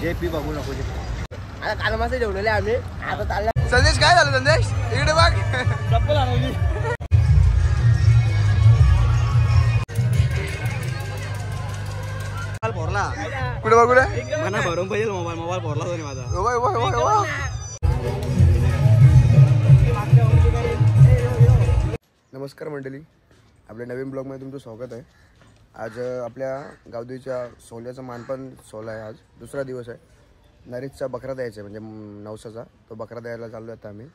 J P बघू नको आता कालमासे जेवलेले आम्ही आता चालला. संदेश काय झालं संदेश इकडे बघ. चप्पल आणवली. फोरला कुठे बघ कुठे मला भरून पाहिजे मोबाईल फोरला होता माझा. नमस्कार मंडळी, आपल्या नवीन ब्लॉगमध्ये तुमचं स्वागत आहे. आज आपल्या गावदेवीच्या सोल्याचा मानपान सोहळा आहे. आज दुसरा दिवस आहे. नरीसचा बकरा द्यायचा आहे, म्हणजे नवसाचा तो बकरा द्यायला चाललो आता आम्ही.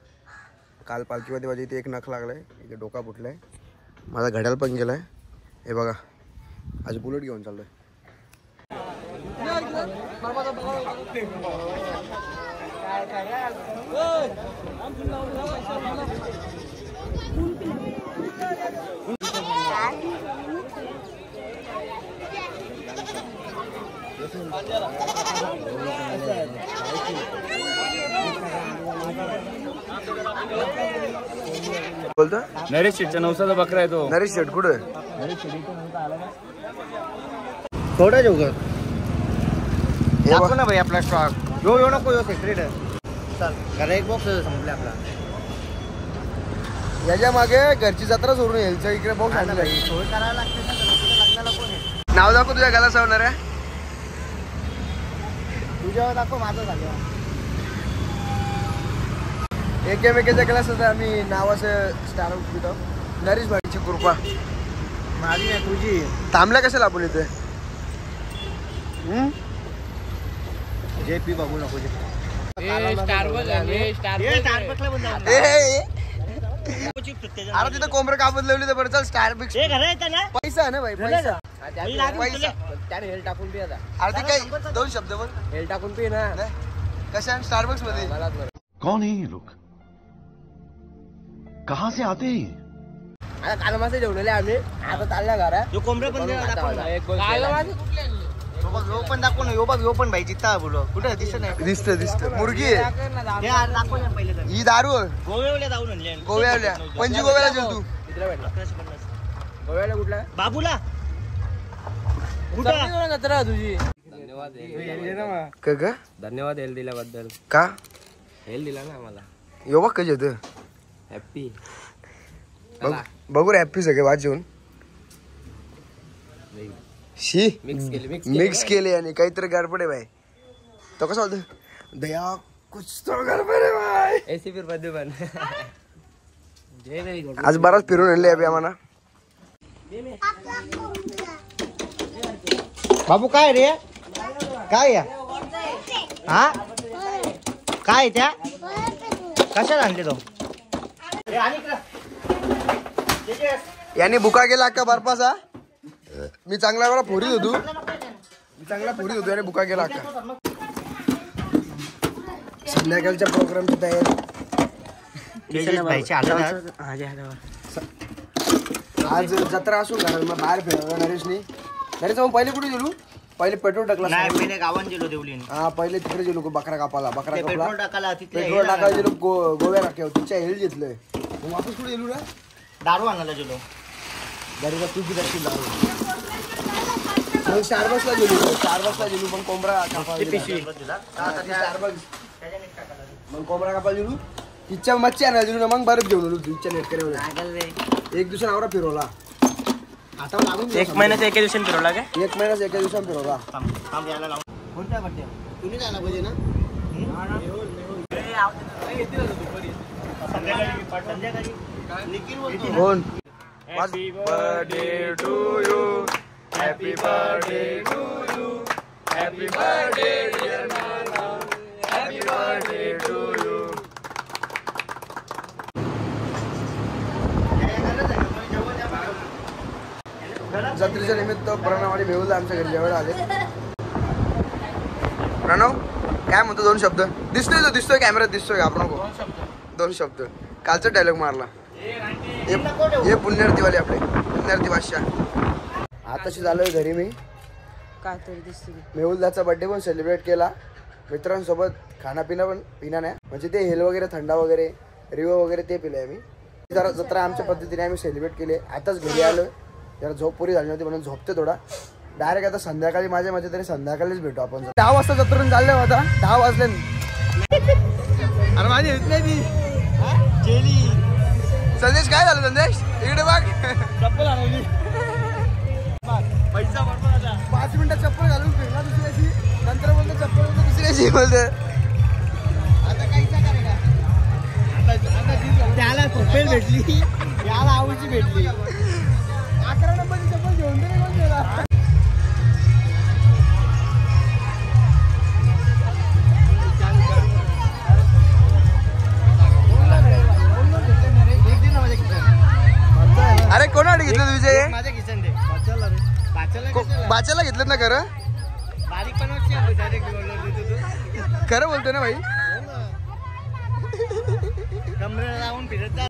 काल पालखीमध्ये माझी इथे एक नख लागला आहे, इथे डोका फुटला आहे, माझा घड्याळ पण गेला आहे. हे बघा, आज बुलेट घेऊन चाललो आहे. बोलतो नरेश शेटचा नवसाचा बकरा आहे तो. नरेश शेट कुठे? थोडा जेव दाखव ना भाई आपला स्टॉक. यो नको यो सेक्रेट चल घरा एक बॉक्स संपले आपला. याच्या मागे घरची जत्रा सोडून यायचं इकडे बॉक्स आणला. सोय करायला लागते ना, लग्नाला कोण आहे? नाव दाखव तुझ्या गाला सावणार आहे. तुझ्यावर दाखव माझं झालं. एकेमेकेच्या क्लासात आम्ही नावाचं स्टार देतो. नरेश भाईची कृपा माझी नाही तुझी. थांबल्या कशाला आपण इथे? जे पी बघू नको. अरे तिथं कोंबडं कापत लावली तर बरं. चल स्टार बिक्स पैसा आहे ना भाई, पैसा. त्याने हेल टाकून पी आता. अरे ते काय दोन शब्द बोल. हेल टाकून पी ना. कशा स्टारबक्स मध्ये? कौन है ये लोग, कहाँ से आते हैं? आता कालमासे जेवलेले आम्ही आता चालल्या घरा. कोंबडे पण पण दाखव ना. यो पण भाई जित्ता बोलो कुठे दिसत नाही. दिसत मुर्गी आहे ही. दारू गोव्याला जाऊन आणले. गोव्याला पणजी गोव्याला गेल तू? गोव्याला कुठला? बाबूला कुठं तुझी. का धन्यवाद हेल दिल्याबद्दल. का हेल दिला ना आम्हाला. यो बघ कधी होतं. हॅप्पी बघू रे हॅप्पी सगळे वाच जेवून. शी मिक्स केले आणि काहीतरी गडबड आहे भाई. तो कसा होतं दया कुछ तो गडबड आहे भाई. एसी फिर बद्दू पण आज बराच फिरून आणले अभि आम्हाला. बाबू काय रे काय या हा काय त्या कशाला आणले तो? याने बुका गेला अक्का बर्फाचा. मी चांगला बरा फोडीत होतो. याने बुका गेला अक्का. संध्याकाळच्या प्रोग्रामची तयारी. आज जत्रा असू घरात मग बाहेर फिरवलं नरेशनी. नरेश मग पहिले कुठे गेलो? पहिले पेट्रोल टाकला. पहिले गावात गेलो देवली. हा पहिले तिकडे गेलो बकरा कापाला. बकरा कापला पेट्रोल टाकायला गेलो गोव्याला तिच्या हेल घेतलंय. मग वापस कुठे गेलो रे? दारू आणायला गेलो. गाडीला तू किती दारू. मग स्टारबक्सला गेलो पण कोंबडा मग कोंबडा कापायला गेलो. तिच्या मच्छी आणायला गेलो ना. मग बरंच घेऊन आलो तिच्या नेटकऱ्यावर. एक दुसरा आवरा फिरवला. आता एक महिन्याचा एका दिवसात फिरवला काय? एक महिन्याचा एका दिवसात फिरवला. कोणत्या बड्डे तुम्ही जायला पाहिजे ना. कोण? Happy birthday to you, happy birthday to you, happy birthday dear नाना, हॅपी बर्थडे टू यू. जत्रेच्या निमित्त प्रणव आणि मेहुल आमच्या घरी जेवायला आले. प्रणव काय म्हणतो? दोन शब्द. दिसतोय कॅमेऱ्यात दिसतोय का? आपण दोन शब्द. कालचा डायलॉग मारला. हे पुण्यार्थीवाले आपले पुण्यार्थी बादशाह. आताशी झालोय घरी मी. मेहुलदाचा बर्थडे पण सेलिब्रेट केला मित्रांसोबत. खानापिना पण पिना नाही म्हणजे ते हेल वगैरे थंडा वगैरे रिओ वगैरे ते पिले आम्ही. जरा जत्रा आमच्या पद्धतीने आम्ही सेलिब्रेट केले. आताच घरी आलोय. जरा झोप पुरी झाली नव्हती म्हणून झोपते थोडा. डायरेक्ट आता संध्याकाळी माझ्या मते तरी संध्याकाळीच भेटू आपण. 10 वाजता जत्रून चालले होता, 10 वाजले. अरे माझी येत नाही ती गेली. संदेश काय झालं संदेश? इकडे बघ. चप्पल आणली. पैसा भरतो आता. 5 मिनिटं चप्पल घालून फिरला दुसऱ्याची, नंतर बोलतो चप्पल बोलतो दुसऱ्याची बोलतो. आता काहीचा करेगा. त्याला पप्पेल भेटली, याला आवडची भेटली. 11 नंबरची चप्पल घेऊन तरी कोण गेला? अरे कोणाकडे घेतलं विजय? माझ्या किचन दे. बाच्याला घेतलं ना खरं? बारीक पण डायरेक्ट खरं बोलतोय ना भाई? कमरेला लावून फिरत जा.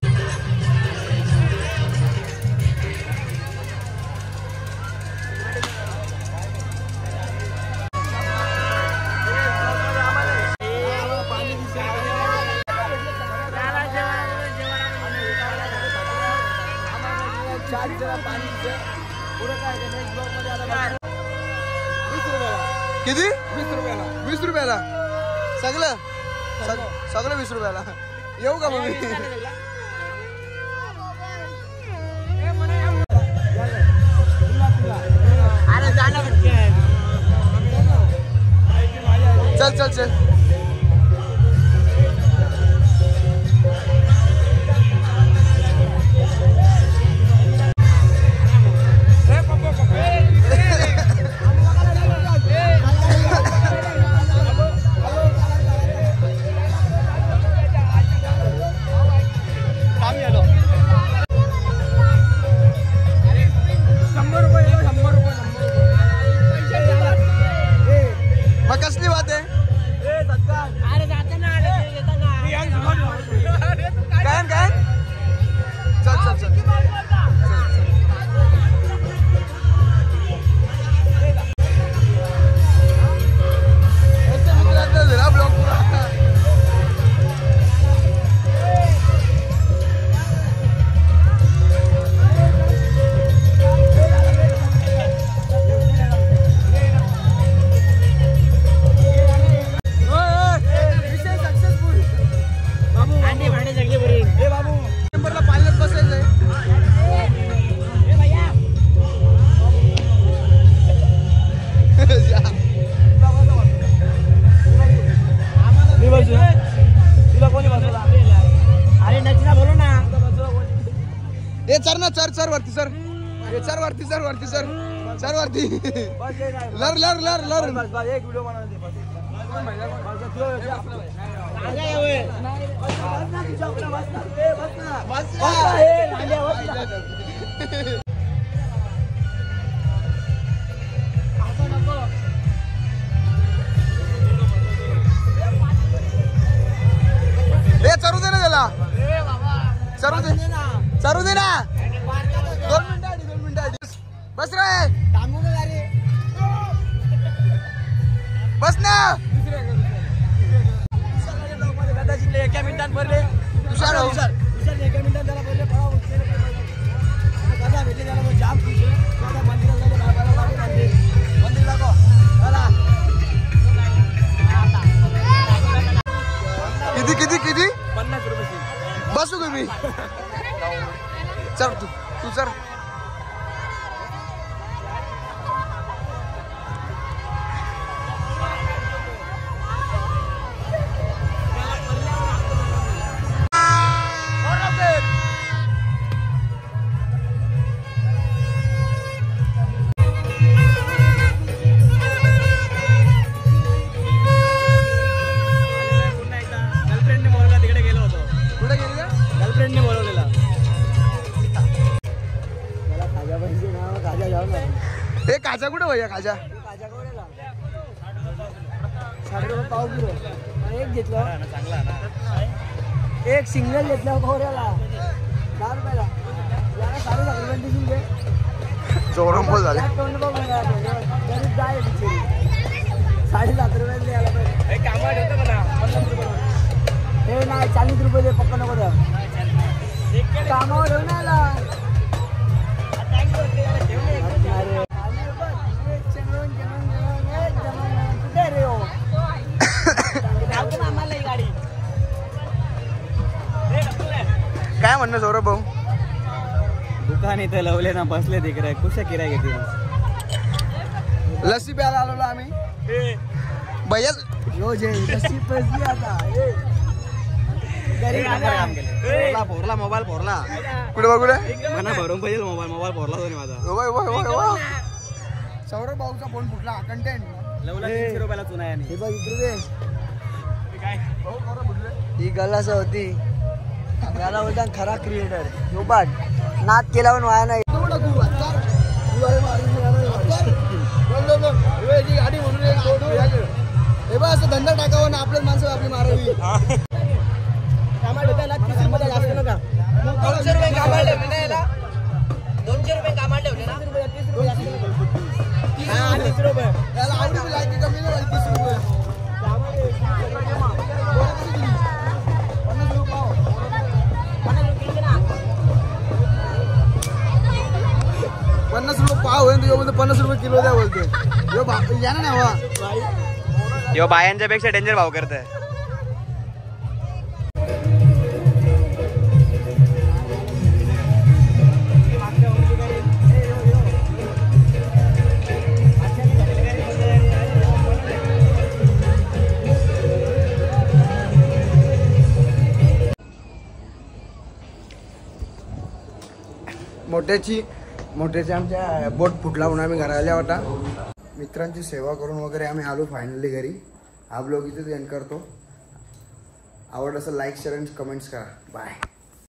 किती? 20 रुपयाला सगळं सगळं 20 रुपयाला. येऊ का मग? चल चल चल. कसली बात आहे? काय काय? चल चल चल. चर ना चर वरती सर. चर वरती सर वरती सर. चर वरती. लर लर लर लर. एक व्हिडिओ चरू दे ना त्याला. चरू दे चरू दे ना. 2 मिनिटं आधी. बस रे. बस ना. एका मिनिटात भरले. हुशार हुशार. एका मिनिटात त्याला भरले. दादा भेटले त्याला जाम खुश आहे. मंदिर दाखव. किती किती किती? 50 रुपये. बसू तुम्ही. चल तू सर. हे काजा कुठे भैया? काजा पाव किलो एक घेतलं. एक सिंगल घेतलं खोऱ्याला 10 रुपयाला. 7.5 रुपये. चौरंपल झाले. तोंड बघून गरीब जाय बिचारी. 7.5 रुपये द्यायला पाहिजे. कामावर होतं म्हणा 50 रुपये. हे नाही 40 रुपये दे. पक्का नको द्या. कामावर ठेवून आला. म्हणणं सौरभ भाऊ? दुकान इथं लवले ना बसले तिकडे कुशा किराय घेतील. लस्सी प्यायला आलेलो आम्ही भैया लस्सी पैसली आता फोरला मोबाईल फोरला कुठे बघू रे म्हणा भरून पाहिजे मोबाईल फोरला दोन्ही माझा. सौरभ भाऊचा फोन फुटला कंटेंट लवला 300 रुपयाला चुना आहे. हे बघ इकडे दे. ही गलास होती याला बोलता खरा क्रिएटर योबाट नाद केला पण वाया नाही. हे बघ असं धंदा टाकावं ना आपल्याच माणसं आपली मारावी. कामाला होत्याला 30 रुपये जास्त नका 200 रुपये कामाला ठेवले ना याला 200 रुपये कामाला ठेवले ना 30 रुपये जास्त नका. 30 रुपये याला आवडी बी लागते कमी नाही 30 रुपये. 50 रुपये पाव होईल तुझ्या 50 रुपये किलो द्या बोलते या ना वा. यो बायांच्या पेक्षा डेंजर भाव करताय. मोठ्याची आमच्या बोट फुटला म्हणून आम्ही घराला आल्या होता. मित्रांची सेवा करून वगैरे आम्ही आलो फायनली घरी. हा ब्लॉग इथेच एंड करतो. आवड असेल लाईक शेअर आणि कमेंट्स करा. बाय.